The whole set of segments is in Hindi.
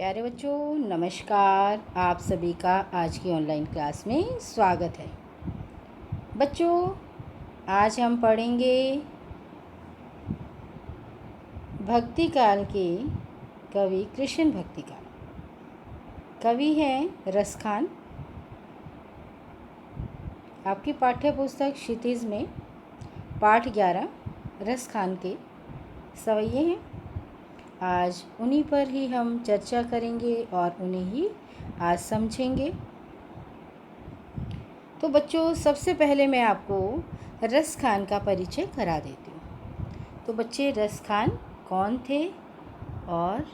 प्यारे बच्चों, नमस्कार। आप सभी का आज की ऑनलाइन क्लास में स्वागत है। बच्चों, आज हम पढ़ेंगे भक्ति काल के कवि कृष्ण भक्ति काल। कवि हैं रसखान। आपकी पाठ्य पुस्तक क्षितिज में पाठ 11 रसखान के सवैये हैं। आज उन्हीं पर ही हम चर्चा करेंगे और उन्हें ही आज समझेंगे। तो बच्चों, सबसे पहले मैं आपको रसखान का परिचय करा देती हूँ। तो बच्चे, रसखान कौन थे और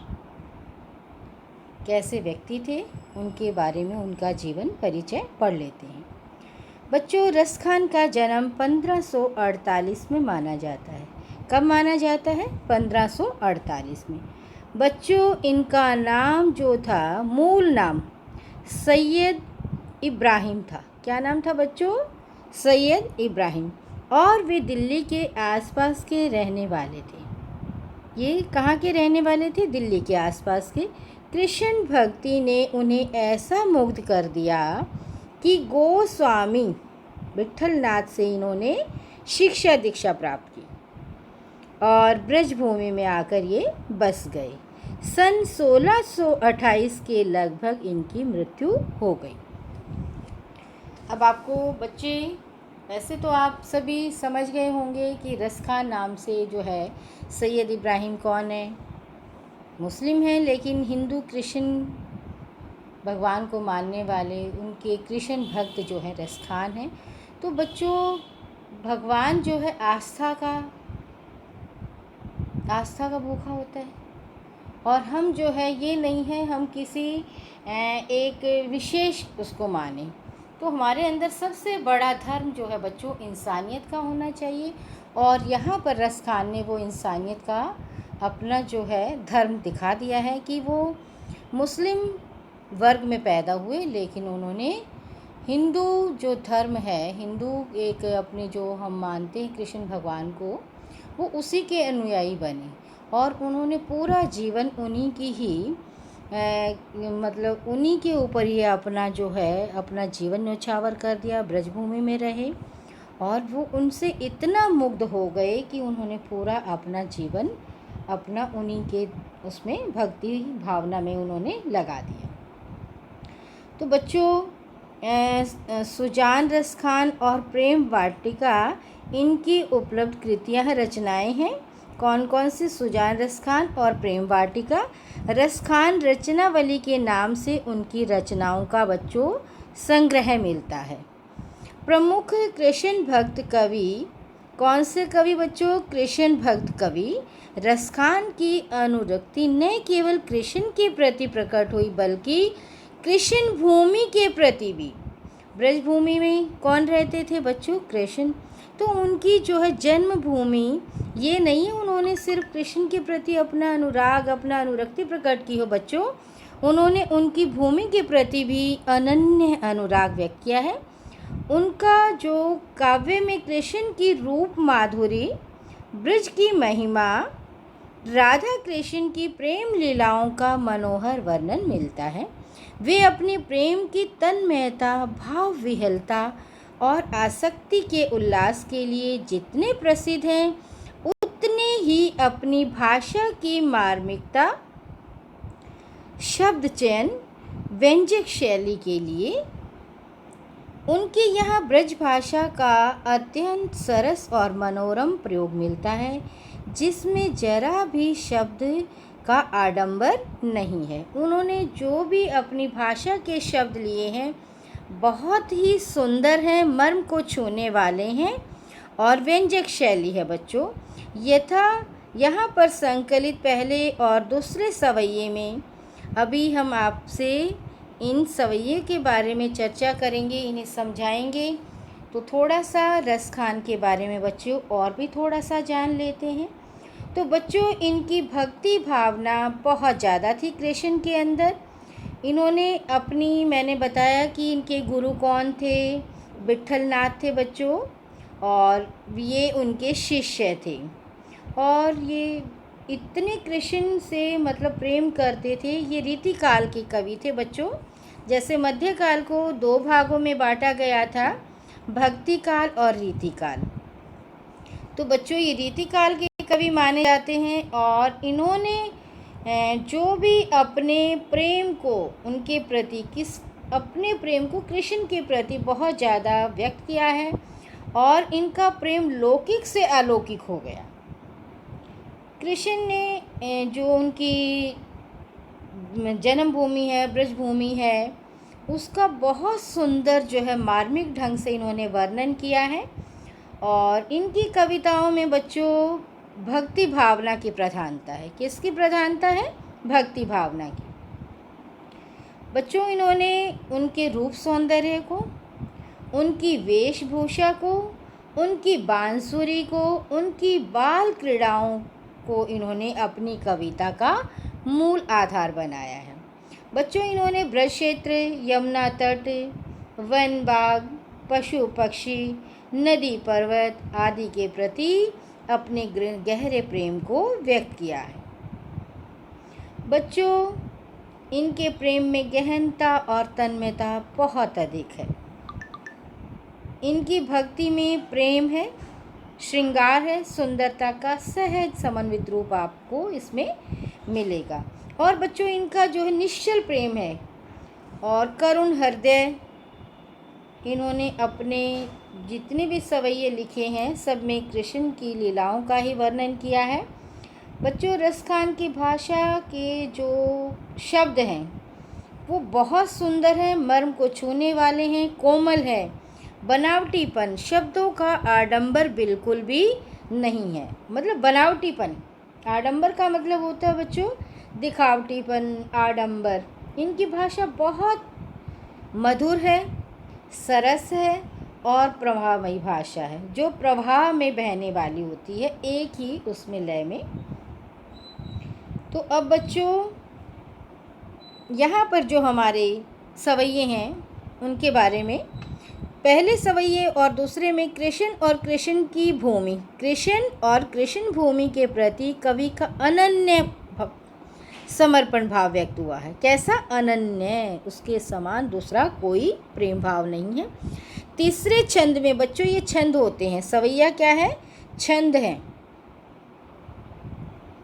कैसे व्यक्ति थे, उनके बारे में उनका जीवन परिचय पढ़ लेते हैं। बच्चों, रसखान का जन्म 1548 में माना जाता है। कब माना जाता है? 1548 में। बच्चों, इनका नाम जो था, मूल नाम सैयद इब्राहिम था। क्या नाम था बच्चों? सैयद इब्राहिम। और वे दिल्ली के आसपास के रहने वाले थे। ये कहाँ के रहने वाले थे? दिल्ली के आसपास के। कृष्ण भक्ति ने उन्हें ऐसा मुग्ध कर दिया कि गोस्वामी विट्ठलनाथ से इन्होंने शिक्षा दीक्षा प्राप्त की और ब्रजभूमि में आकर ये बस गए। सन 1628 के लगभग इनकी मृत्यु हो गई। अब आपको बच्चे, वैसे तो आप सभी समझ गए होंगे कि रसखान नाम से जो है सैयद इब्राहिम कौन है। मुस्लिम हैं, लेकिन हिंदू कृष्ण भगवान को मानने वाले उनके कृष्ण भक्त जो है रसखान हैं। तो बच्चों, भगवान जो है आस्था का भूखा होता है। और हम जो है ये नहीं है हम किसी एक विशेष उसको माने। तो हमारे अंदर सबसे बड़ा धर्म जो है बच्चों इंसानियत का होना चाहिए। और यहाँ पर रसखान ने वो इंसानियत का अपना जो है धर्म दिखा दिया है कि वो मुस्लिम वर्ग में पैदा हुए, लेकिन उन्होंने हिंदू जो धर्म है, हिंदू एक अपने जो हम मानते हैं कृष्ण भगवान को, वो उसी के अनुयायी बने। और उन्होंने पूरा जीवन उन्हीं की ही मतलब उन्हीं के ऊपर ही अपना जो है अपना जीवन न्यौछावर कर दिया। ब्रजभूमि में रहे और वो उनसे इतना मुग्ध हो गए कि उन्होंने पूरा अपना जीवन अपना उन्हीं के उसमें भक्ति भावना में उन्होंने लगा दिया। तो बच्चों, सुजान रसखान और प्रेम वाटिका इनकी उपलब्ध कृतियाँ रचनाएं हैं। कौन कौन सी? सुजान रसखान और प्रेम वाटिका। रसखान रचनावली के नाम से उनकी रचनाओं का बच्चों संग्रह मिलता है। प्रमुख कृष्ण भक्त कवि कौन से कवि बच्चों? कृष्ण भक्त कवि। रसखान की अनुरक्ति न केवल कृष्ण के प्रति प्रकट हुई बल्कि कृष्ण भूमि के प्रति भी। ब्रजभूमि में कौन रहते थे बच्चों? कृष्ण। तो उनकी जो है जन्मभूमि ये नहीं है उन्होंने सिर्फ कृष्ण के प्रति अपना अनुराग अपना अनुरक्ति प्रकट की हो बच्चों, उन्होंने उनकी भूमि के प्रति भी अनन्य अनुराग व्यक्त किया है। उनका जो काव्य में कृष्ण की रूप माधुरी, ब्रज की महिमा, राधा कृष्ण की प्रेम लीलाओं का मनोहर वर्णन मिलता है। वे अपने प्रेम की तन्मयता, भाव विहलता और आसक्ति के उल्लास के लिए जितने प्रसिद्ध हैं, उतने ही अपनी भाषा की मार्मिकता, शब्द चयन, व्यंजक शैली के लिए उनके यहाँ ब्रज भाषा का अत्यंत सरस और मनोरम प्रयोग मिलता है, जिसमें जरा भी शब्द का आडंबर नहीं है। उन्होंने जो भी अपनी भाषा के शब्द लिए हैं बहुत ही सुंदर हैं, मर्म को छूने वाले हैं और व्यंजक शैली है बच्चों। यथा यहाँ पर संकलित पहले और दूसरे सवैये में अभी हम आपसे इन सवैये के बारे में चर्चा करेंगे, इन्हें समझाएंगे। तो थोड़ा सा रसखान के बारे में बच्चों और भी थोड़ा सा जान लेते हैं। तो बच्चों, इनकी भक्ति भावना बहुत ज़्यादा थी कृष्ण के अंदर। इन्होंने अपनी, मैंने बताया कि इनके गुरु कौन थे? विट्ठलनाथ थे बच्चों, और ये उनके शिष्य थे। और ये इतने कृष्ण से मतलब प्रेम करते थे। ये रीतिकाल के कवि थे बच्चों। जैसे मध्यकाल को दो भागों में बांटा गया था, भक्ति काल और रीतिकाल। तो बच्चों ये रीतिकाल के कवि माने जाते हैं और इन्होंने जो भी अपने प्रेम को उनके प्रति अपने प्रेम को कृष्ण के प्रति बहुत ज़्यादा व्यक्त किया है और इनका प्रेम लौकिक से अलौकिक हो गया। कृष्ण ने जो उनकी जन्मभूमि है, ब्रजभूमि है, उसका बहुत सुंदर जो है मार्मिक ढंग से इन्होंने वर्णन किया है। और इनकी कविताओं में बच्चों भक्ति भावना की प्रधानता है। किसकी प्रधानता है? भक्ति भावना की। बच्चों इन्होंने उनके रूप सौंदर्य को, उनकी वेशभूषा को, उनकी बांसुरी को, उनकी बाल क्रीड़ाओं को इन्होंने अपनी कविता का मूल आधार बनाया है। बच्चों इन्होंने ब्रज क्षेत्र, यमुना तट, वन बाग, पशु पक्षी, नदी पर्वत आदि के प्रति अपने गहरे प्रेम को व्यक्त किया है। बच्चों इनके प्रेम में गहनता और तन्मयता बहुत अधिक है। इनकी भक्ति में प्रेम है, श्रृंगार है, सुंदरता का सहज समन्वित रूप आपको इसमें मिलेगा। और बच्चों इनका जो है निश्चल प्रेम है और करुण हृदय। इन्होंने अपने जितने भी सवैये लिखे हैं सब में कृष्ण की लीलाओं का ही वर्णन किया है। बच्चों रसखान की भाषा के जो शब्द हैं वो बहुत सुंदर हैं, मर्म को छूने वाले हैं, कोमल है। बनावटीपन, शब्दों का आडंबर बिल्कुल भी नहीं है। मतलब बनावटीपन, आडंबर का मतलब होता है बच्चों दिखावटीपन, आडंबर। इनकी भाषा बहुत मधुर है, सरस है और प्रवाहमयी भाषा है, जो प्रवाह में बहने वाली होती है एक ही उसमें लय में। तो अब बच्चों यहाँ पर जो हमारे सवैये हैं उनके बारे में, पहले सवैये और दूसरे में कृष्ण और कृष्ण की भूमि, कृष्ण और कृष्ण भूमि के प्रति कवि का अनन्य समर्पण भाव व्यक्त हुआ है। कैसा? अनन्य, उसके समान दूसरा कोई प्रेम भाव नहीं है। तीसरे छंद में बच्चों ये छंद होते हैं, सवैया क्या है? छंद हैं।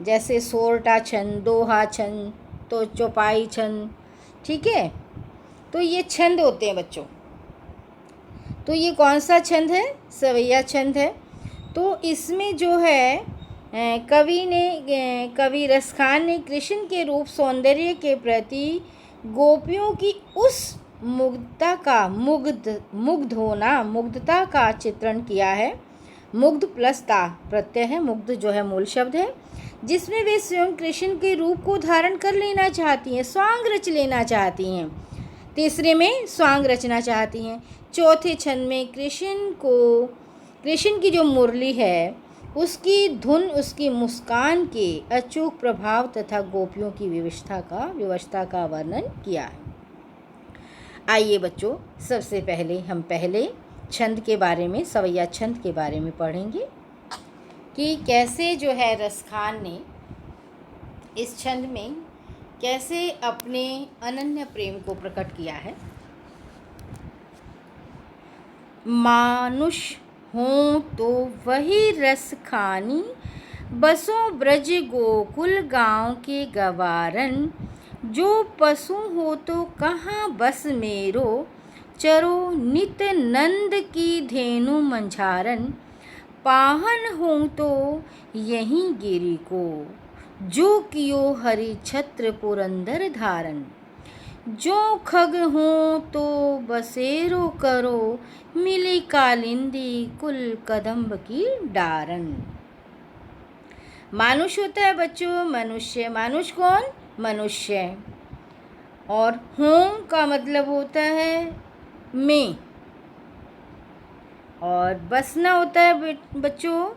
जैसे सोरठा छंद, दोहा छंद, तो चौपाई छंद, ठीक है। तो ये छंद होते हैं बच्चों। तो ये कौन सा छंद है? सवैया छंद है। तो इसमें जो है कवि रसखान ने कृष्ण के रूप सौंदर्य के प्रति गोपियों की उस मुग्धता का चित्रण किया है। मुग्ध प्लस ता प्रत्यय है, मुग्ध जो है मूल शब्द है, जिसमें वे स्वयं कृष्ण के रूप को धारण कर लेना चाहती हैं, स्वांग रच लेना चाहती हैं। तीसरे में स्वांग रचना चाहती हैं। चौथे छंद में कृष्ण की जो मुरली है उसकी धुन, उसकी मुस्कान के अचूक प्रभाव तथा गोपियों की व्यवस्था का वर्णन किया है। आइए बच्चों सबसे पहले हम पहले छंद के बारे में, सवैया छंद के बारे में पढ़ेंगे कि कैसे जो है रसखान ने इस छंद में कैसे अपने अनन्य प्रेम को प्रकट किया है। मानुष हों तो वही रस खानी, बसों ब्रज गोकुल गाँव के गवारन। जो पशु हो तो कहाँ बस मेरो, चरो नित नंद की धेनु मंझारन। पाहन हो तो यहीं गिरि को, जो कियो हरि छत्र पुरंदर धारन। जो खग हो तो बसेरो करो, मिली कालिंदी कुल कदम्ब की डारन। मानुष होता है बच्चों मनुष्य। मानुष कौन? मनुष्य। और हों का मतलब होता है में, और बसना होता है बच्चों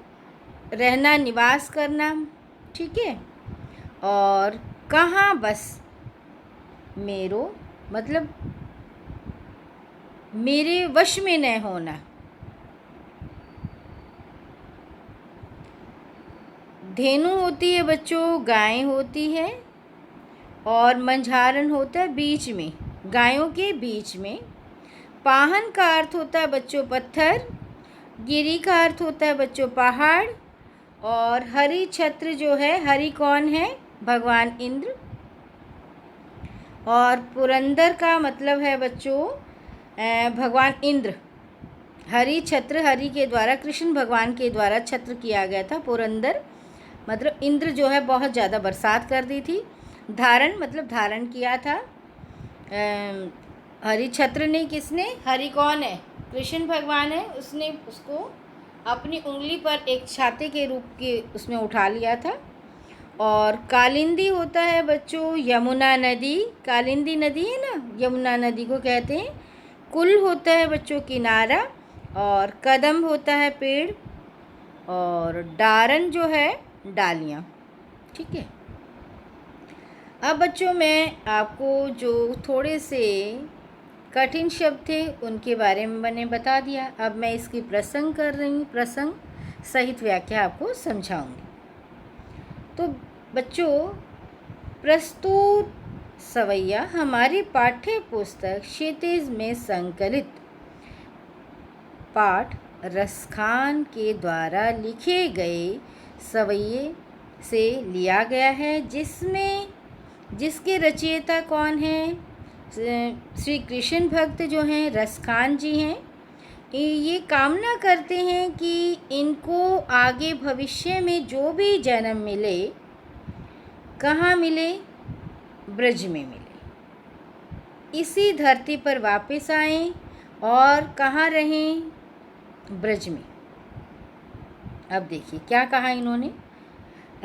रहना, निवास करना, ठीक है। और कहाँ बस मेरो मतलब मेरे वश में न होना। धेनु होती है बच्चों, गाय होती है। और मंझारण होता है बीच में, गायों के बीच में। पाहन का अर्थ होता है बच्चों पत्थर। गिरी का अर्थ होता है बच्चों पहाड़। और हरि छत्र जो है, हरि कौन है? भगवान इंद्र। और पुरंदर का मतलब है बच्चों भगवान इंद्र। हरि छत्र, हरि के द्वारा, कृष्ण भगवान के द्वारा छत्र किया गया था। पुरंदर मतलब इंद्र जो है बहुत ज़्यादा बरसात कर दी थी। धारण मतलब धारण किया था। हरि छत्र ने किसने? हरि कौन है? कृष्ण भगवान है। उसने उसको अपनी उंगली पर एक छाते के रूप के उसमें उठा लिया था। और कालिंदी होता है बच्चों यमुना नदी। कालिंदी नदी है ना, यमुना नदी को कहते हैं। कुल होता है बच्चों किनारा। और कदम होता है पेड़। और डारन जो है डालियाँ। ठीक है। अब बच्चों मैं आपको जो थोड़े से कठिन शब्द थे उनके बारे में मैंने बता दिया। अब मैं इसकी प्रसंग कर रही हूँ, प्रसंग सहित व्याख्या आपको समझाऊंगी। तो बच्चों, प्रस्तुत सवैया हमारी पाठ्य पुस्तक क्षितिज में संकलित पाठ रसखान के द्वारा लिखे गए सवैये से लिया गया है, जिसके रचयिता कौन हैं? श्री कृष्ण भक्त जो हैं रसखान जी हैं। ये कामना करते हैं कि इनको आगे भविष्य में जो भी जन्म मिले, कहाँ मिले? ब्रज में मिले। इसी धरती पर वापस आएं और कहाँ रहें? ब्रज में। अब देखिए क्या कहा इन्होंने।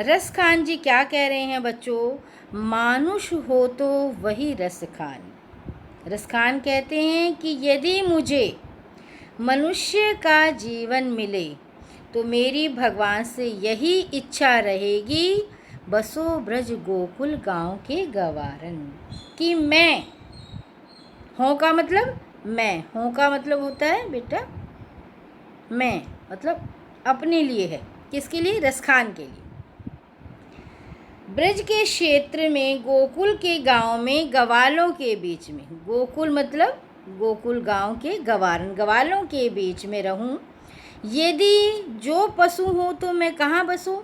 रसखान जी क्या कह रहे हैं बच्चों? मानुष हो तो वही रसखान। रसखान कहते हैं कि यदि मुझे मनुष्य का जीवन मिले तो मेरी भगवान से यही इच्छा रहेगी, बसो ब्रज गोकुल गांव के गवारन। कि मैं, हों का मतलब मैं, हों का मतलब होता है बेटा मैं, मतलब अपने लिए है। किसके लिए? रसखान के लिए। ब्रज के क्षेत्र में गोकुल के गांव में गवालों के बीच में, गोकुल मतलब गोकुल गांव के गवारन, गवालों के बीच में रहूं। यदि जो पशु हो तो मैं कहाँ बसूं?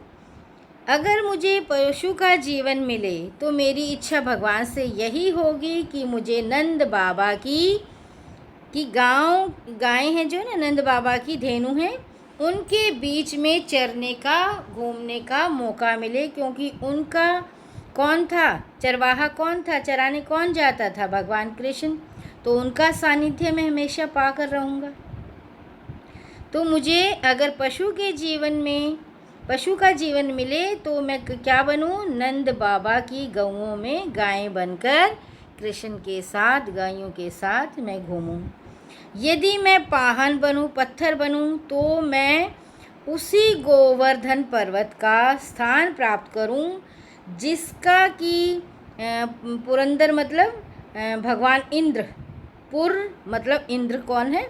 अगर मुझे पशु का जीवन मिले तो मेरी इच्छा भगवान से यही होगी कि मुझे नंद बाबा की गाय हैं जो ना, नंद बाबा की धेनु हैं, उनके बीच में चरने का, घूमने का मौका मिले। क्योंकि उनका कौन था? चरवाहा कौन था? चराने कौन जाता था? भगवान कृष्ण। तो उनका सानिध्य मैं हमेशा पाकर रहूँगा। तो मुझे अगर पशु का जीवन मिले तो मैं क्या बनूं? नंद बाबा की गौओं में गाय बनकर कृष्ण के साथ, गायों के साथ मैं घूमूं। यदि मैं पाहन बनूं, पत्थर बनूं, तो मैं उसी गोवर्धन पर्वत का स्थान प्राप्त करूं, जिसका कि पुरंदर मतलब भगवान इंद्र, पुर मतलब इंद्र कौन है?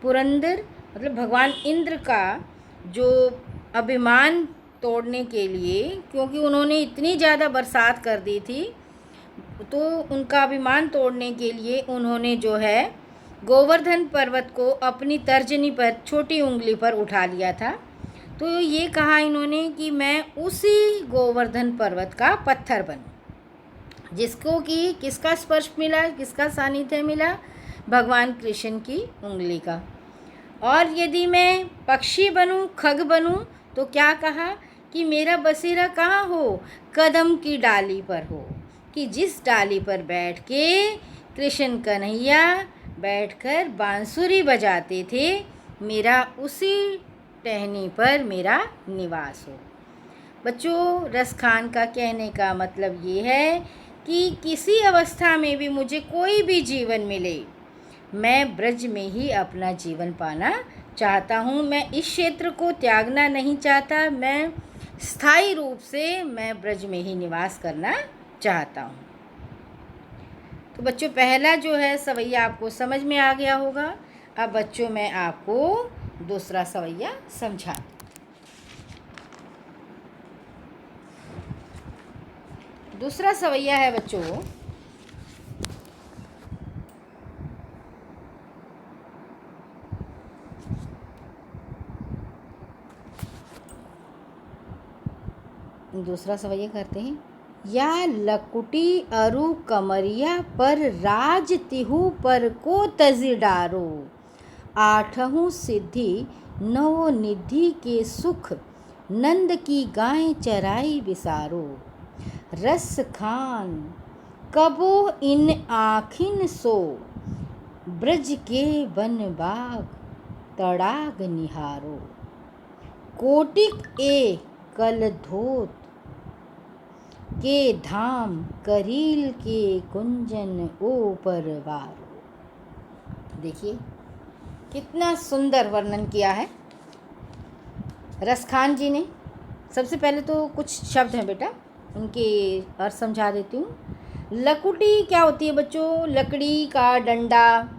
पुरंदर मतलब भगवान इंद्र का जो अभिमान तोड़ने के लिए, क्योंकि उन्होंने इतनी ज़्यादा बरसात कर दी थी, तो उनका अभिमान तोड़ने के लिए उन्होंने जो है गोवर्धन पर्वत को अपनी तर्जनी पर, छोटी उंगली पर उठा लिया था। तो ये कहा इन्होंने कि मैं उसी गोवर्धन पर्वत का पत्थर बनूं, जिसको कि किसका स्पर्श मिला, किसका सानिध्य मिला? भगवान कृष्ण की उंगली का। और यदि मैं पक्षी बनूं, खग बनूं, तो क्या कहा कि मेरा बसेरा कहाँ हो? कदम की डाली पर हो, कि जिस डाली पर बैठ के कृष्ण कन्हैया बैठकर बांसुरी बजाते थे, मेरा उसी टहनी पर मेरा निवास हो। बच्चों, रसखान का कहने का मतलब ये है कि किसी अवस्था में भी मुझे कोई भी जीवन मिले, मैं ब्रज में ही अपना जीवन पाना चाहता हूँ। मैं इस क्षेत्र को त्यागना नहीं चाहता। मैं स्थायी रूप से मैं ब्रज में ही निवास करना चाहता हूँ। तो बच्चों, पहला जो है सवैया आपको समझ में आ गया होगा। अब बच्चों मैं आपको दूसरा सवैया समझाती हूँ। दूसरा सवैया है बच्चों, दूसरा सवैया करते हैं। या लकुटी अरु कमरिया पर राज तिहु पर को तजी डारो, आठहूँ सिद्धि नौ निधि के सुख, नंद की गाय चराई बिसारो। रस खान कबो इन आखिन सो, ब्रज के वन बाग तड़ाग निहारो। कोटिक ए कल धोत के धाम, करील के कुंजन ओ परवारो। देखिए कितना सुंदर वर्णन किया है रसखान जी ने। सबसे पहले तो कुछ शब्द हैं बेटा, उनके अर्थ समझा देती हूँ। लकुटी क्या होती है बच्चों? लकड़ी का डंडा,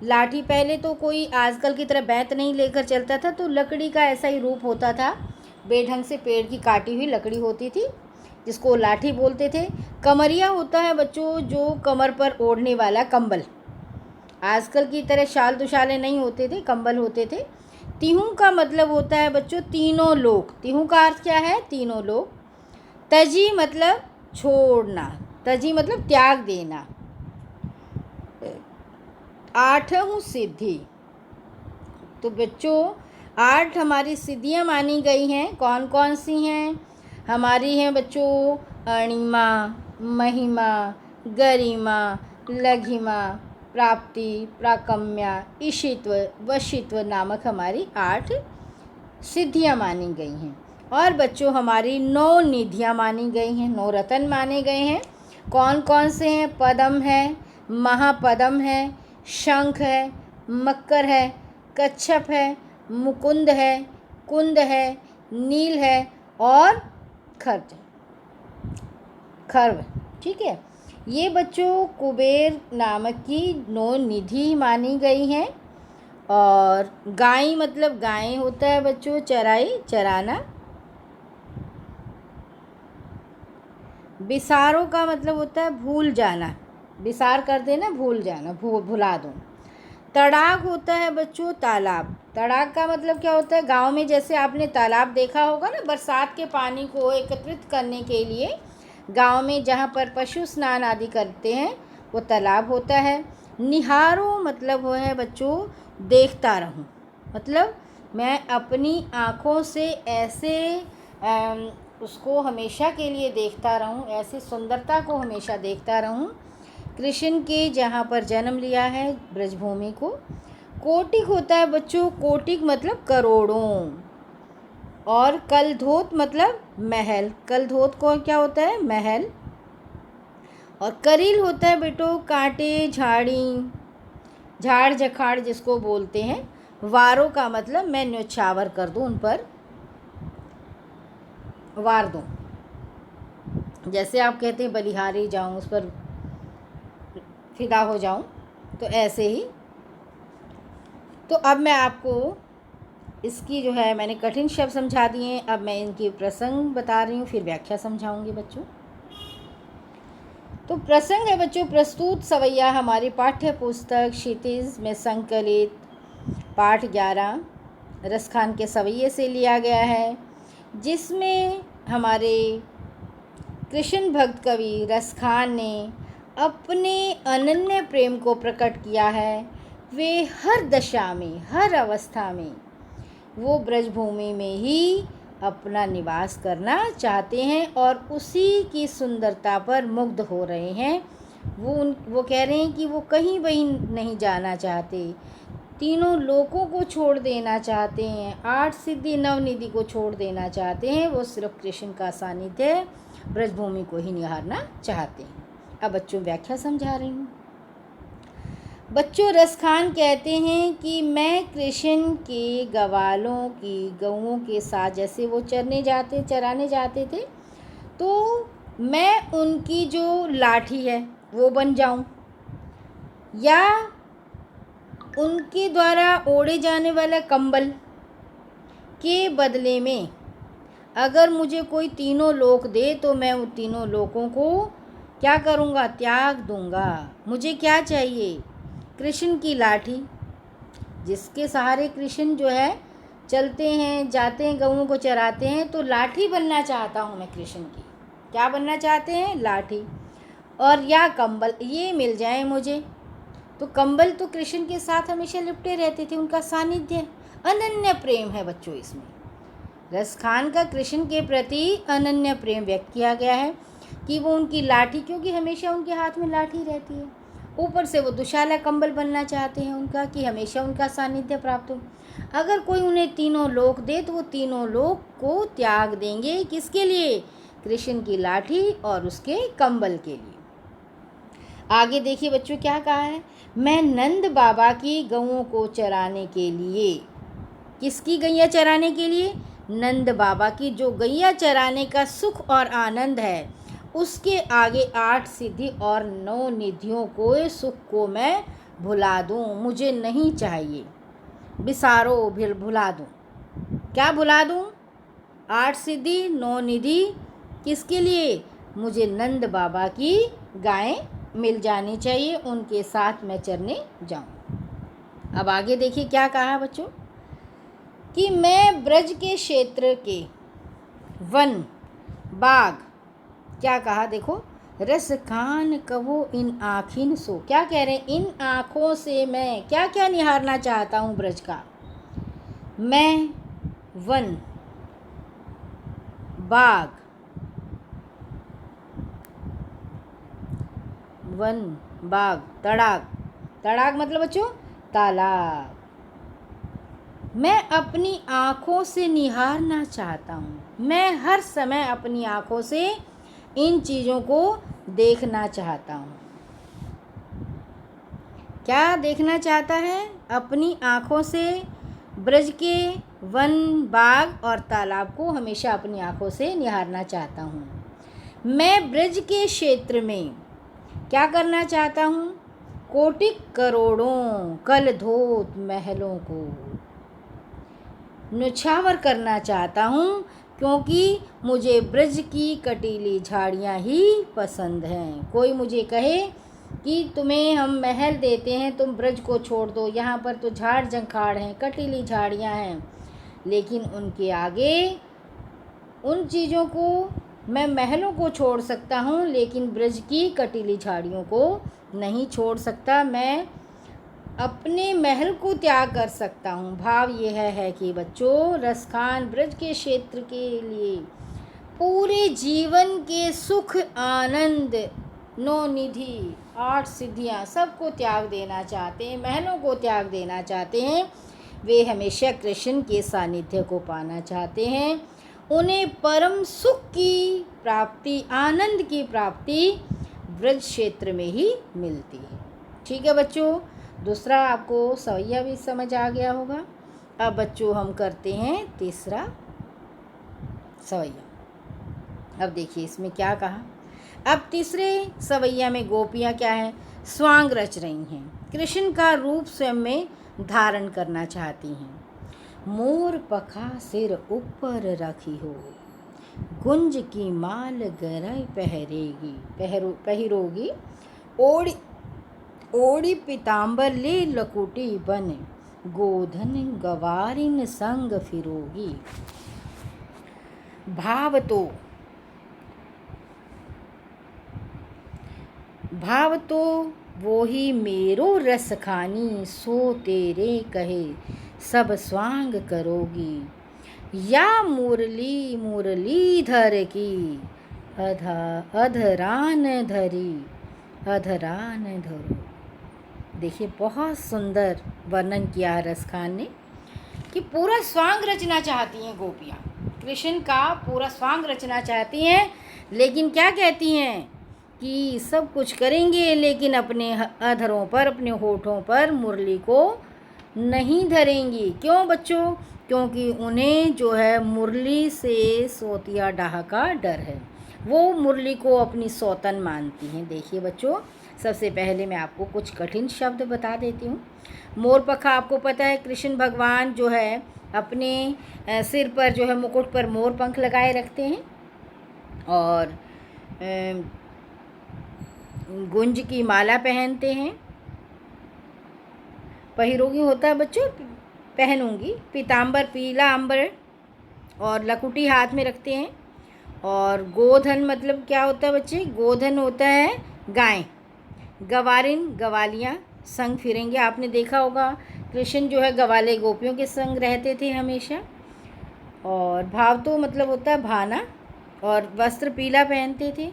लाठी। पहले तो कोई आजकल की तरह बैत नहीं लेकर चलता था, तो लकड़ी का ऐसा ही रूप होता था। बेढंग से पेड़ की काटी हुई लकड़ी होती थी जिसको लाठी बोलते थे। कमरिया होता है बच्चों जो कमर पर ओढ़ने वाला कंबल। आजकल की तरह शाल दुशाले नहीं होते थे, कंबल होते थे। तिहु का मतलब होता है बच्चों तीनों लोक। तिहु का अर्थ क्या है? तीनों लोक। तजी मतलब छोड़ना, तजी मतलब त्याग देना। आठहूँ सिद्धि, तो बच्चों 8 हमारी सिद्धियाँ मानी गई हैं। कौन कौन सी हैं? हमारी हैं बच्चों अणिमा, महिमा, गरिमा, लघिमा, प्राप्ति, प्राकम्या, ईशित्व, वशित्व नामक हमारी 8 सिद्धियाँ मानी गई हैं। और बच्चों हमारी 9 निधियाँ मानी गई हैं, 9 रतन माने गए हैं। कौन कौन से हैं? पदम है, महापदम है, शंख है, मक्कर है, कच्छप है, मुकुंद है, कुंद है, नील है और खर्व। ठीक है, ये बच्चों कुबेर नामक की 9 निधि मानी गई हैं। और गाय मतलब गाय होता है बच्चों चराई, चराना। बिसारो का मतलब होता है भूल जाना, बिसार कर देना, भूल जाना, भुला दो। तड़ाग होता है बच्चों तालाब। तड़ाग का मतलब क्या होता है? गांव में जैसे आपने तालाब देखा होगा ना, बरसात के पानी को एकत्रित करने के लिए गांव में जहाँ पर पशु स्नान आदि करते हैं वो तालाब होता है। निहारो मतलब वो है बच्चों देखता रहूं, मतलब मैं अपनी आँखों से ऐसे उसको हमेशा के लिए देखता रहूं, ऐसी सुंदरता को हमेशा देखता रहूं। कृष्ण के जहाँ पर जन्म लिया है ब्रजभूमि को। कोटिक होता है बच्चों, कोटिक मतलब करोड़ों। और कलधोत मतलब महल, कलधोत को क्या होता है? महल। और करील होता है बेटो कांटे, झाड़ी, झाड़ झखाड़ जिसको बोलते हैं। वारों का मतलब मैं न्योछावर कर दूं, उन पर वार दूं। जैसे आप कहते हैं बलिहारी जाऊं, उस पर फिदा हो जाऊं, तो ऐसे ही। तो अब मैं आपको इसकी जो है मैंने कठिन शब्द समझा दिए हैं, अब मैं इनकी प्रसंग बता रही हूँ, फिर व्याख्या समझाऊंगी बच्चों। तो प्रसंग है बच्चों, प्रस्तुत सवैया हमारी पाठ्य पुस्तक क्षितिज में संकलित पाठ 11 रसखान के सवैये से लिया गया है, जिसमें हमारे कृष्ण भक्त कवि रसखान ने अपने अनन्य प्रेम को प्रकट किया है। वे हर दशा में, हर अवस्था में वो ब्रजभूमि में ही अपना निवास करना चाहते हैं और उसी की सुंदरता पर मुग्ध हो रहे हैं। वो कह रहे हैं कि वो कहीं वहीं नहीं जाना चाहते, तीनों लोकों को छोड़ देना चाहते हैं, 8 सिद्धि 9 निधि को छोड़ देना चाहते हैं। वो सिर्फ कृष्ण का सानिध्य ब्रजभूमि को ही निहारना चाहते हैं। अब बच्चों व्याख्या समझा रही हूँ। बच्चों रसखान कहते हैं कि मैं कृष्ण के गवालों की गऊओं के साथ जैसे वो चराने जाते थे, तो मैं उनकी जो लाठी है वो बन जाऊं, या उनके द्वारा ओढ़े जाने वाला कंबल के बदले में अगर मुझे कोई तीनों लोक दे तो मैं उन तीनों लोकों को क्या करूँगा, त्याग दूँगा। मुझे क्या चाहिए, कृष्ण की लाठी, जिसके सहारे कृष्ण जो है चलते हैं, जाते हैं, गऊओं को चराते हैं। तो लाठी बनना चाहता हूँ मैं कृष्ण की। क्या बनना चाहते हैं, लाठी। और या कंबल, ये मिल जाए मुझे। तो कंबल तो कृष्ण के साथ हमेशा लिपटे रहते थे, उनका सानिध्य, अनन्य प्रेम है बच्चों इसमें। रस खान का कृष्ण के प्रति अनन्य प्रेम व्यक्त किया गया है कि वो उनकी लाठी, क्योंकि हमेशा उनके हाथ में लाठी रहती है। ऊपर से वो दुशाला कंबल बनना चाहते हैं उनका, कि हमेशा उनका सानिध्य प्राप्त हो। अगर कोई उन्हें तीनों लोक दे तो वो तीनों लोक को त्याग देंगे। किसके लिए, कृष्ण की लाठी और उसके कंबल के लिए। आगे देखिए बच्चों क्या कहा है, मैं नंद बाबा की गऊओं को चराने के लिए। किसकी गैया चराने के लिए, नंद बाबा की। जो गैया चराने का सुख और आनंद है, उसके आगे 8 सिद्धि और 9 निधियों को, सुख को मैं भुला दूँ, मुझे नहीं चाहिए। बिसारो भुला दूँ, क्या भुला दूँ, 8 सिद्धि 9 निधि। किसके लिए, मुझे नंद बाबा की गायें मिल जानी चाहिए, उनके साथ मैं चरने जाऊँ। अब आगे देखिए क्या कहा बच्चों, कि मैं ब्रज के क्षेत्र के वन बाग, क्या कहा देखो, रस खान कहो इन आँखिन सो। क्या कह रहे हैं, इन आँखों से मैं क्या क्या निहारना चाहता हूँ ब्रज का। मैं वन बाग, वन बाग, तड़ाग, तड़ाग मतलब बच्चों तालाब, मैं अपनी आँखों से निहारना चाहता हूँ। मैं हर समय अपनी आँखों से इन चीज़ों को देखना चाहता हूँ। क्या देखना चाहता है, अपनी आँखों से ब्रज के वन बाग और तालाब को हमेशा अपनी आँखों से निहारना चाहता हूँ। मैं ब्रज के क्षेत्र में क्या करना चाहता हूँ, कोटिक करोड़ों कलधोत महलों को न्योछावर करना चाहता हूँ, क्योंकि मुझे ब्रज की कटीली झाड़ियाँ ही पसंद हैं। कोई मुझे कहे कि तुम्हें हम महल देते हैं, तुम ब्रज को छोड़ दो, यहाँ पर तो झाड़ झंखाड़ हैं, कटीली झाड़ियाँ हैं, लेकिन उनके आगे उन चीज़ों को, मैं महलों को छोड़ सकता हूँ लेकिन ब्रज की कटीली झाड़ियों को नहीं छोड़ सकता। मैं अपने महल को त्याग कर सकता हूँ। भाव यह है कि बच्चों, रसखान ब्रज के क्षेत्र के लिए पूरे जीवन के सुख आनंद 9 निधि 8 सिद्धियाँ सबको त्याग देना चाहते हैं, महलों को त्याग देना चाहते हैं। वे हमेशा कृष्ण के सानिध्य को पाना चाहते हैं। उन्हें परम सुख की प्राप्ति, आनंद की प्राप्ति ब्रज क्षेत्र में ही मिलती है। ठीक है बच्चों, दूसरा आपको सवैया भी समझ आ गया होगा। अब बच्चों हम करते हैं तीसरा सवैया। अब देखिए इसमें क्या कहा। अब तीसरे सवैया में गोपियाँ क्या है, स्वांग रच रही हैं, कृष्ण का रूप स्वयं में धारण करना चाहती हैं। मोर पखा सिर ऊपर रखी हो, गुंज की माल गरय पहिरोगी, ओढ़ी पीताम्बर ले लकुटी बन, गोधन गवारिन संग फिरोगी। भाव तो वो ही मेरो रस खानी, सो तेरे कहे सब स्वांग करोगी। या मुरली मुरलीधर की, अधरान धरो। देखिए बहुत सुंदर वर्णन किया रस खान ने कि पूरा स्वांग रचना चाहती हैं गोपियाँ, कृष्ण का पूरा स्वांग रचना चाहती हैं, लेकिन क्या कहती हैं कि सब कुछ करेंगे लेकिन अपने अधरों पर, अपने होठों पर मुरली को नहीं धरेंगी। क्यों बच्चों, क्योंकि उन्हें जो है मुरली से सोतिया डाह का डर है। वो मुरली को अपनी सौतन मानती हैं। देखिए बच्चों, सबसे पहले मैं आपको कुछ कठिन शब्द बता देती हूँ। मोरपंखा, आपको पता है कृष्ण भगवान जो है अपने सिर पर जो है मुकुट पर मोर पंख लगाए रखते हैं और गुंज की माला पहनते हैं। पहिरोगी होता है बच्चों, पहनूंगी। पीताम्बर, पीला अंबर और लकुटी हाथ में रखते हैं। और गोधन मतलब क्या होता है बच्चे? गोधन होता है गाय। गवारिन, गवालियाँ संग फिरेंगे। आपने देखा होगा कृष्ण जो है गवाले गोपियों के संग रहते थे हमेशा। और भाव तो मतलब होता है भाना, और वस्त्र पीला पहनते थे।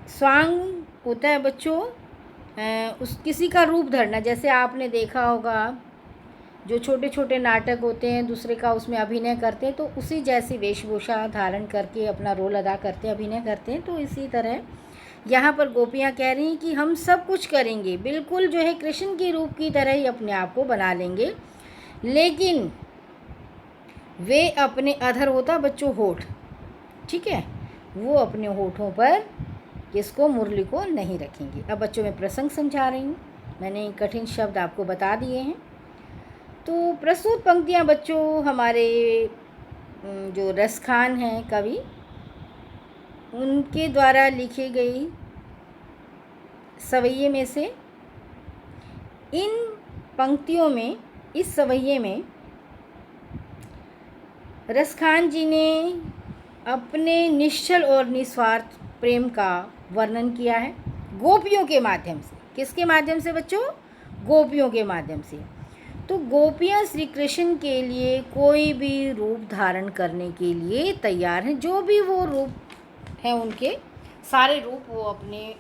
स्वांग होता है बच्चों उस किसी का रूप धरना। जैसे आपने देखा होगा जो छोटे छोटे नाटक होते हैं, दूसरे का उसमें अभिनय करते हैं, तो उसी जैसी वेशभूषा धारण करके अपना रोल अदा करते हैं, अभिनय करते हैं। तो इसी तरह यहाँ पर गोपियाँ कह रही हैं कि हम सब कुछ करेंगे, बिल्कुल जो है कृष्ण के रूप की तरह ही अपने आप को बना लेंगे, लेकिन वे अपने अधर होता बच्चों होठ, ठीक है, वो अपने होठों पर किसको? मुरली को नहीं रखेंगे। अब बच्चों में प्रसंग समझा रही हूँ, मैंने कठिन शब्द आपको बता दिए हैं। तो प्रस्तुत पंक्तियाँ बच्चों हमारे जो रसखान हैं कवि, उनके द्वारा लिखी गई सवैये में से। इन पंक्तियों में, इस सवैये में रसखान जी ने अपने निश्चल और निस्वार्थ प्रेम का वर्णन किया है गोपियों के माध्यम से। किसके माध्यम से बच्चों? गोपियों के माध्यम से। तो गोपियाँ श्री कृष्ण के लिए कोई भी रूप धारण करने के लिए तैयार हैं। जो भी वो रूप हैं उनके सारे रूप वो अपने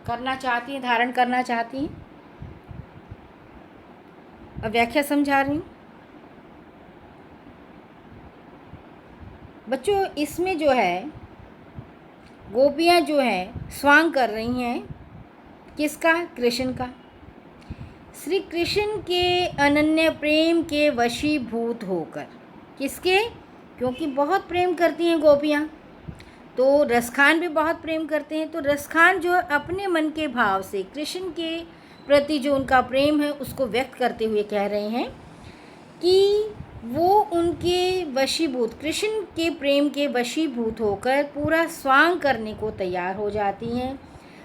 करना चाहती हैं, धारण करना चाहती हैं। अब व्याख्या समझा रही हूँ बच्चों। इसमें जो है गोपियाँ जो हैं स्वांग कर रही हैं किसका? कृष्ण का। श्री कृष्ण के अनन्य प्रेम के वशीभूत होकर। किसके? क्योंकि बहुत प्रेम करती हैं गोपियाँ, तो रसखान भी बहुत प्रेम करते हैं। तो रसखान जो अपने मन के भाव से कृष्ण के प्रति जो उनका प्रेम है उसको व्यक्त करते हुए कह रहे हैं कि वो उनके वशीभूत, कृष्ण के प्रेम के वशीभूत होकर पूरा स्वांग करने को तैयार हो जाती हैं।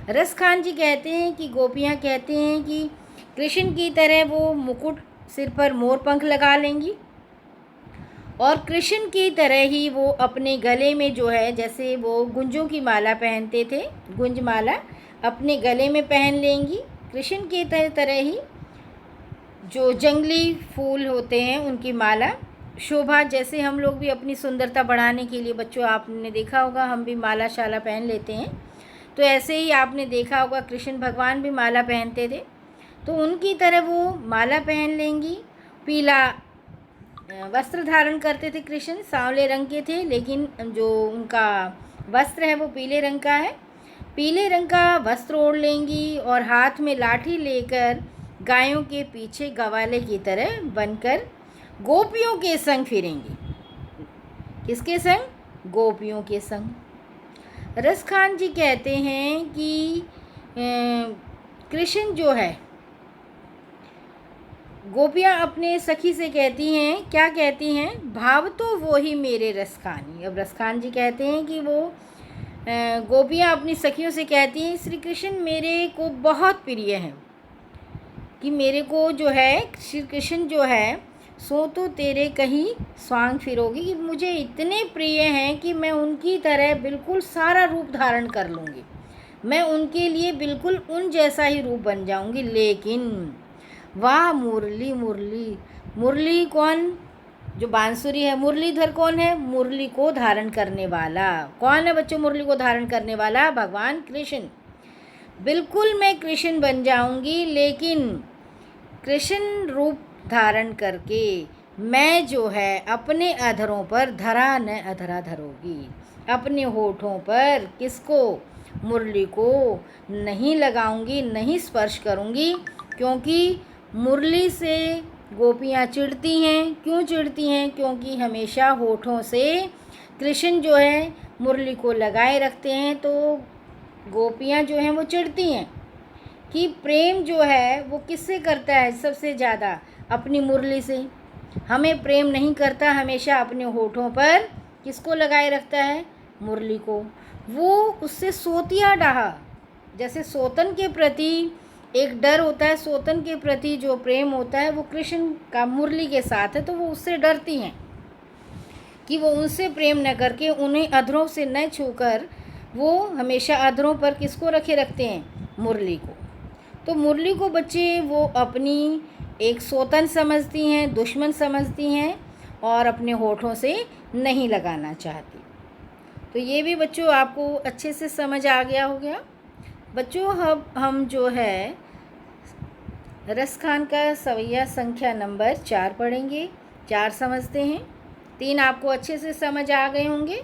रसखान जी कहते हैं कि गोपियाँ कहते हैं कि कृष्ण की तरह वो मुकुट सिर पर मोर पंख लगा लेंगी और कृष्ण की तरह ही वो अपने गले में जो है, जैसे वो गुंजों की माला पहनते थे, गुंज माला अपने गले में पहन लेंगी। कृष्ण की तरह ही जो जंगली फूल होते हैं उनकी माला शोभा, जैसे हम लोग भी अपनी सुंदरता बढ़ाने के लिए बच्चों आपने देखा होगा हम भी माला शाला पहन लेते हैं, तो ऐसे ही आपने देखा होगा कृष्ण भगवान भी माला पहनते थे। तो उनकी तरह वो माला पहन लेंगी। पीला वस्त्र धारण करते थे कृष्ण, सांवले रंग के थे, लेकिन जो उनका वस्त्र है वो पीले रंग का है। पीले रंग का वस्त्र ओढ़ लेंगी और हाथ में लाठी लेकर गायों के पीछे गवाले की तरह बनकर गोपियों के संग फिरेंगी। किसके संग? गोपियों के संग। रसखान जी कहते हैं कि कृष्ण जो है, गोपियाँ अपने सखी से कहती हैं, क्या कहती हैं? भाव तो वो ही मेरे रसखानी। अब रसखान जी कहते हैं कि वो गोपियाँ अपनी सखियों से कहती हैं श्री कृष्ण मेरे को बहुत प्रिय हैं, कि मेरे को जो है श्री कृष्ण जो है सो तो तेरे कहीं स्वांग फिरोगी, कि मुझे इतने प्रिय हैं कि मैं उनकी तरह बिल्कुल सारा रूप धारण कर लूँगी, मैं उनके लिए बिल्कुल उन जैसा ही रूप बन जाऊँगी। लेकिन वाह मुरली, मुरली, मुरली कौन? जो बांसुरी है, मुरलीधर कौन है? मुरली को धारण करने वाला। कौन है बच्चों मुरली को धारण करने वाला? भगवान कृष्ण। बिल्कुल मैं कृष्ण बन जाऊँगी, लेकिन कृष्ण रूप धारण करके मैं जो है अपने अधरों पर धरा न अधरा धरोगी, अपने होठों पर किसको? मुरली को नहीं लगाऊंगी, नहीं स्पर्श करूंगी, क्योंकि मुरली से गोपियाँ चिढ़ती हैं। क्यों चिढ़ती हैं? क्योंकि हमेशा होठों से कृष्ण जो है मुरली को लगाए रखते हैं, तो गोपियाँ जो हैं वो चिढ़ती हैं कि प्रेम जो है वो किससे करता है सबसे ज़्यादा, अपनी मुरली से। हमें प्रेम नहीं करता, हमेशा अपने होठों पर किसको लगाए रखता है, मुरली को। वो उससे सोतिया डाहा, जैसे सोतन के प्रति एक डर होता है, सोतन के प्रति जो प्रेम होता है वो कृष्ण का मुरली के साथ है, तो वो उससे डरती हैं कि वो उनसे प्रेम न करके उन्हें अधरों से न छूकर वो हमेशा अधरों पर किसको रखे रखते हैं, मुरली को। तो मुरली को बच्चे वो अपनी एक सोतन समझती हैं, दुश्मन समझती हैं और अपने होठों से नहीं लगाना चाहती। तो ये भी बच्चों आपको अच्छे से समझ आ गया हो गया। बच्चों अब हम जो है रसखान का सवैया संख्या नंबर 4 पढ़ेंगे। 4 समझते हैं, 3 आपको अच्छे से समझ आ गए होंगे।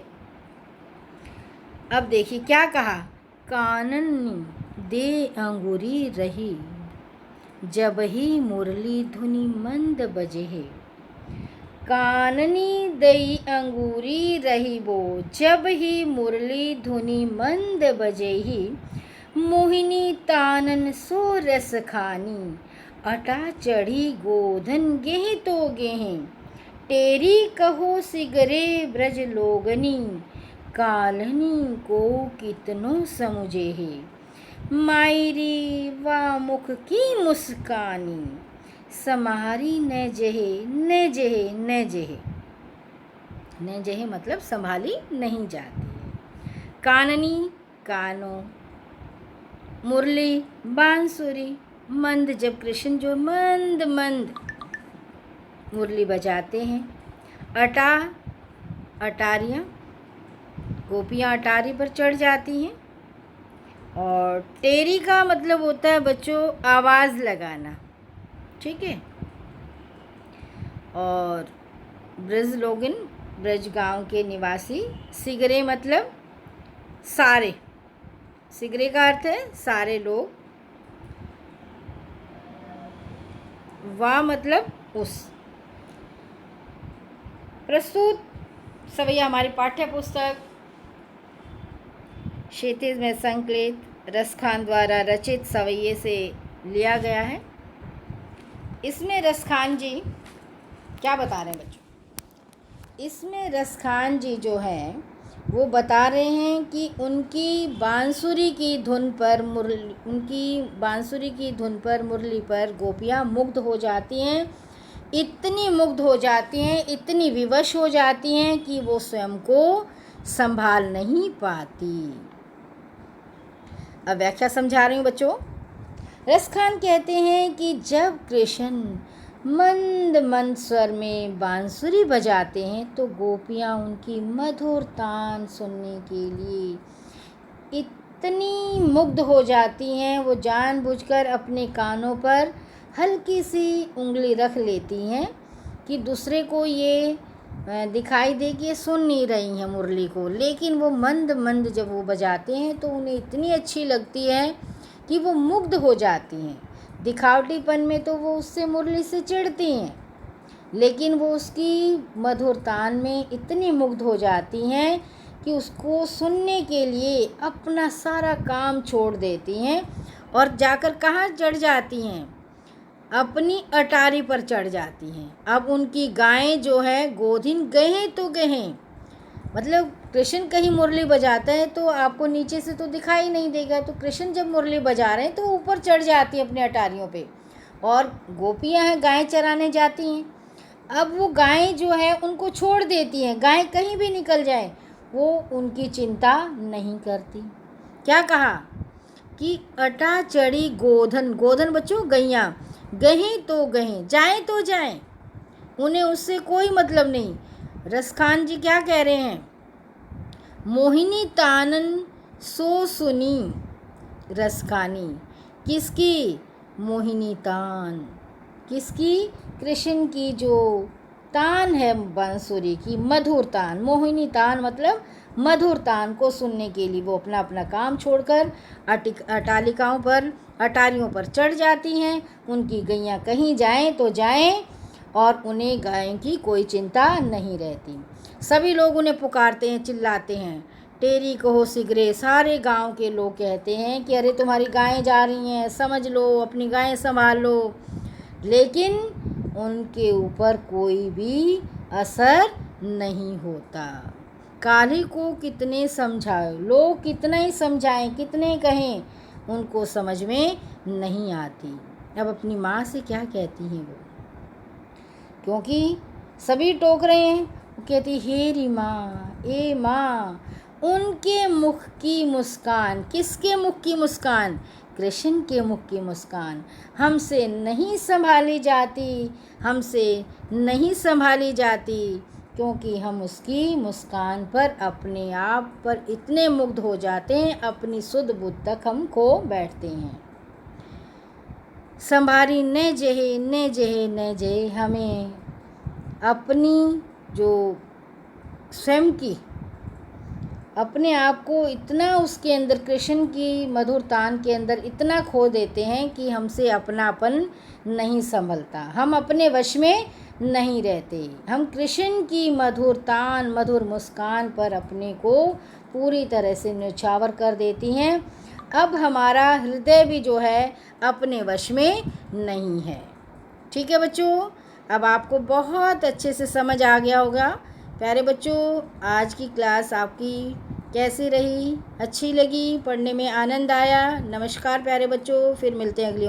अब देखिए क्या कहा, कानन दे अंगूरी रही, जब ही मुरली धुनी मंद बजे है। काननी दई अंगूरी रही वो, जब ही मुरली धुनी मंद बजे ही। मोहिनी तानन सो रस खानी, अटा चढ़ी गोधन गेह तो गेह। तेरी कहो सिगरे ब्रज लोगनी, कालनी को कितनो समुझे है। मायरी वा मुख की मुस्कानी, समारी न जहे न जहे न जहे। न जहे मतलब संभाली नहीं जाती है। काननी कानों, मुरली बांसुरी, मंद जब कृष्ण जो मंद मंद मुरली बजाते हैं। अटा अटारियाँ, गोपियाँ अटारी पर चढ़ जाती हैं। और टेरी का मतलब होता है बच्चों आवाज़ लगाना, ठीक है। और ब्रज लोगन, ब्रज गांव के निवासी। सिगरे मतलब सारे, सिगरे का अर्थ है सारे लोग। वा मतलब उस। प्रस्तुत सवैया हमारी पाठ्य पुस्तक क्षितिज में संकलित रसखान द्वारा रचित सवैये से लिया गया है। इसमें रसखान जी क्या बता रहे हैं बच्चों, इसमें रसखान जी जो हैं वो बता रहे हैं कि उनकी बांसुरी की धुन पर मुरली पर गोपियाँ मुग्ध हो जाती हैं। इतनी मुग्ध हो जाती हैं, इतनी विवश हो जाती हैं कि वो स्वयं को संभाल नहीं पाती। अब व्याख्या समझा रही हूँ बच्चों। रसखान कहते हैं कि जब कृष्ण मंद मंद स्वर में बांसुरी बजाते हैं तो गोपियाँ उनकी मधुर तान सुनने के लिए इतनी मुग्ध हो जाती हैं, वो जानबूझकर अपने कानों पर हल्की सी उंगली रख लेती हैं कि दूसरे को ये दिखाई दे कि ये सुन नहीं रही हैं मुरली को। लेकिन वो मंद मंद जब वो बजाते हैं तो उन्हें इतनी अच्छी लगती है कि वो मुग्ध हो जाती हैं। दिखावटीपन में तो वो उससे मुरली से चिढ़ती हैं, लेकिन वो उसकी मधुर तान में इतनी मुग्ध हो जाती हैं कि उसको सुनने के लिए अपना सारा काम छोड़ देती हैं और जाकर कहाँ चढ़ जाती हैं, अपनी अटारी पर चढ़ जाती हैं। अब उनकी गायें जो है गोधिन गहें तो गहें, मतलब कृष्ण कहीं मुरली बजाता है तो आपको नीचे से तो दिखाई नहीं देगा, तो कृष्ण जब मुरली बजा रहे हैं तो ऊपर चढ़ जाती हैं अपनी अटारियों पे, और गोपियाँ हैं गायें चराने जाती हैं। अब वो गायें जो है उनको छोड़ देती हैं, गायें कहीं भी निकल जाए वो उनकी चिंता नहीं करती। क्या कहा कि अटा चढ़ी गोधन, गोधन बच्चों गैयाँ, गहें तो गहें, जाएं तो जाएं, उन्हें उससे कोई मतलब नहीं। रसखान जी क्या कह रहे हैं, मोहिनी तानन सो सुनी रसखानी। किसकी मोहिनी तान, किसकी, कृष्ण की जो तान है बांसुरी की, मधुर तान। मोहिनी तान मतलब मधुर तान को सुनने के लिए वो अपना अपना काम छोड़कर अटालिकाओं पर, अटारियों पर चढ़ जाती हैं। उनकी गैयाँ कहीं जाएं तो जाएं और उन्हें गायों की कोई चिंता नहीं रहती। सभी लोग उन्हें पुकारते हैं, चिल्लाते हैं टेरी कहो सिगरे, सारे गांव के लोग कहते हैं कि अरे तुम्हारी गायें जा रही हैं, समझ लो, अपनी गायें संभाल लो, लेकिन उनके ऊपर कोई भी असर नहीं होता। काली को कितने समझाओ, लोग कितना ही समझाएं, कितने कहें, उनको समझ में नहीं आती। अब अपनी माँ से क्या कहती हैं वो, क्योंकि सभी टोक रहे हैं, वो कहती हेरी माँ, ए माँ। उनके मुख की मुस्कान, किसके मुख की मुस्कान? कृष्ण के मुख की मुस्कान हमसे नहीं संभाली जाती, हमसे नहीं संभाली जाती, क्योंकि हम उसकी मुस्कान पर अपने आप पर इतने मुग्ध हो जाते हैं, अपनी सुध बुद्ध तक हम खो बैठते हैं। संभारी न जहे न जहे न जहे, हमें अपनी जो स्वयं की, अपने आप को इतना उसके अंदर, कृष्ण की मधुर तान के अंदर इतना खो देते हैं कि हमसे अपनापन नहीं संभलता, हम अपने वश में नहीं रहते। हम कृष्ण की मधुर तान, मधुर मुस्कान पर अपने को पूरी तरह से न्यौछावर कर देती हैं। अब हमारा हृदय भी जो है अपने वश में नहीं है। ठीक है बच्चों, अब आपको बहुत अच्छे से समझ आ गया होगा। प्यारे बच्चों, आज की क्लास आपकी कैसी रही? अच्छी लगी? पढ़ने में आनंद आया? नमस्कार प्यारे बच्चों, फिर मिलते हैं अगली